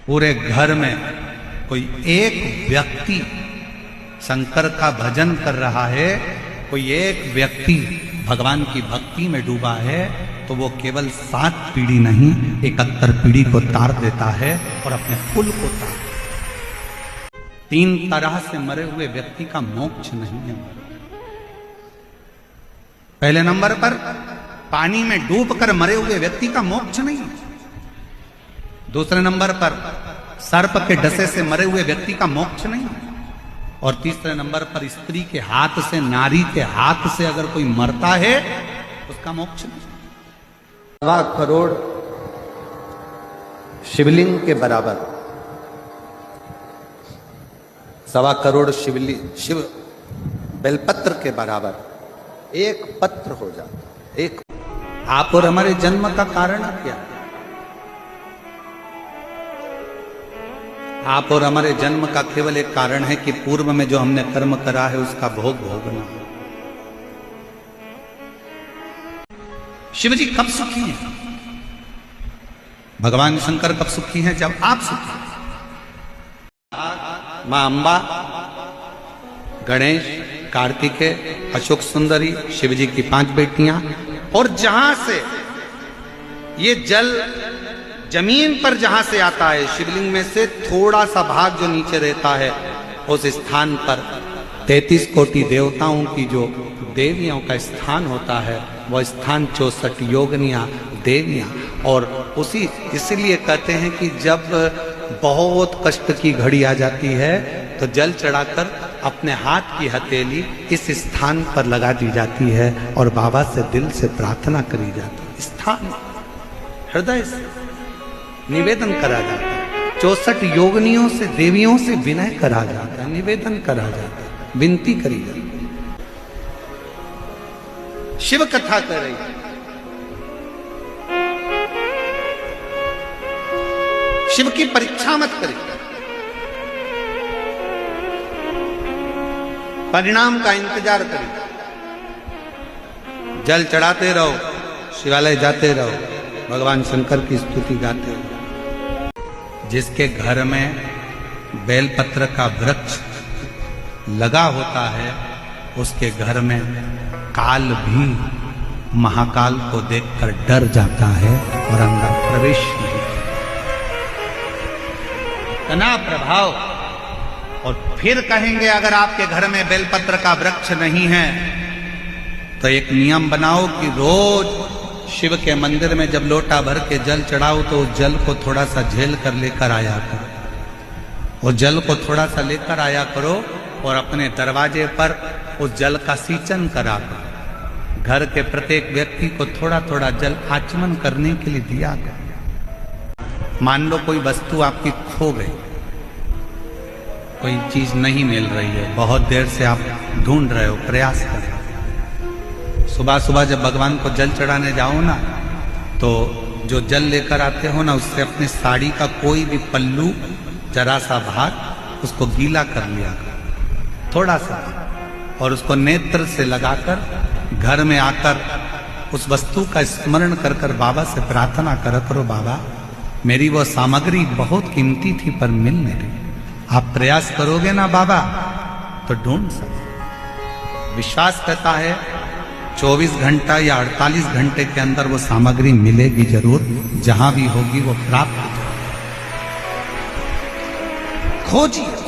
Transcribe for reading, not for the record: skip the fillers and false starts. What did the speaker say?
पूरे घर में कोई एक व्यक्ति शंकर का भजन कर रहा है, कोई एक व्यक्ति भगवान की भक्ति में डूबा है, तो वो केवल 7 पीढ़ी नहीं 71 पीढ़ी को तार देता है और अपने कुल को तार देता है। 3 तरह से मरे हुए व्यक्ति का मोक्ष नहीं है। पहले नंबर पर पानी में डूबकर मरे हुए व्यक्ति का मोक्ष नहीं है। दूसरे नंबर पर सर्प के डसे से मरे हुए व्यक्ति का मोक्ष नहीं है। और तीसरे नंबर पर स्त्री के हाथ से, नारी के हाथ से अगर कोई मरता है उसका मोक्ष नहीं। 1.25 करोड़ शिवलिंग के बराबर, 1.25 करोड़ शिव बेलपत्र के बराबर एक पत्र हो जाता। एक आप और हमारे जन्म का कारण क्या है? आप और हमारे जन्म का केवल एक कारण है कि पूर्व में जो हमने कर्म करा है उसका भोग भोगना। शिव जी कब सुखी हैं? भगवान शंकर कब सुखी हैं? जब आप सुखी हैं। मां अंबा, गणेश, कार्तिकेय, अशोक सुंदरी, शिव जी की 5 बेटियां, और जहां से ये जल जमीन पर जहां से आता है, शिवलिंग में से थोड़ा सा भाग जो नीचे रहता है, उस स्थान पर 33 कोटि देवताओं की जो देवियों का स्थान होता है, वह स्थान 64 योगिनियां देवियां। और उसी इसलिए कहते हैं कि जब बहुत कष्ट की घड़ी आ जाती है तो जल चढ़ाकर अपने हाथ की हथेली इस स्थान पर लगा दी जाती है और बाबा से दिल से प्रार्थना करी जाती है। स्थान हृदय से निवेदन करा जाता है। 64 योगिनियों से, देवियों से विनय करा जाता है, निवेदन करा जाता है, विनती करी जाती है। शिव कथा कर रही है। शिव की परीक्षा मत करिए, परिणाम का इंतजार करिए। जल चढ़ाते रहो, शिवालय जाते रहो, भगवान शंकर की स्तुति गाते रहो। जिसके घर में बेलपत्र का वृक्ष लगा होता है, उसके घर में काल भी महाकाल को देखकर डर जाता है और अंदर प्रवेश नहीं करता। इतना प्रभाव। और फिर कहेंगे अगर आपके घर में बेलपत्र का वृक्ष नहीं है तो एक नियम बनाओ कि रोज शिव के मंदिर में जब लोटा भर के जल चढ़ाओ तो उस जल को थोड़ा सा झेल कर लेकर आया करो। उस जल को थोड़ा सा लेकर आया करो और अपने दरवाजे पर उस जल का सींचन करा करो। घर के प्रत्येक व्यक्ति को थोड़ा थोड़ा जल आचमन करने के लिए दिया करो। मान लो कोई वस्तु आपकी खो गई, कोई चीज नहीं मिल रही है, बहुत देर से आप ढूंढ रहे हो, प्रयास कर रहे हो। सुबह सुबह जब भगवान को जल चढ़ाने जाओ ना, तो जो जल लेकर आते हो ना, उससे अपनी साड़ी का कोई भी पल्लू, जरा सा भाग उसको गीला कर लिया करो, थोड़ा सा, और उसको नेत्र से लगाकर घर में आकर उस वस्तु का स्मरण कर कर बाबा से प्रार्थना करो, बाबा मेरी वो सामग्री बहुत कीमती थी पर मिल नहीं रही। आप प्रयास करोगे ना बाबा तो ढूंढ सकते। विश्वास करता है 24 घंटा या 48 घंटे के अंदर वो सामग्री मिलेगी जरूर, जहां भी होगी वो प्राप्त हो जाएगी। खोजिए।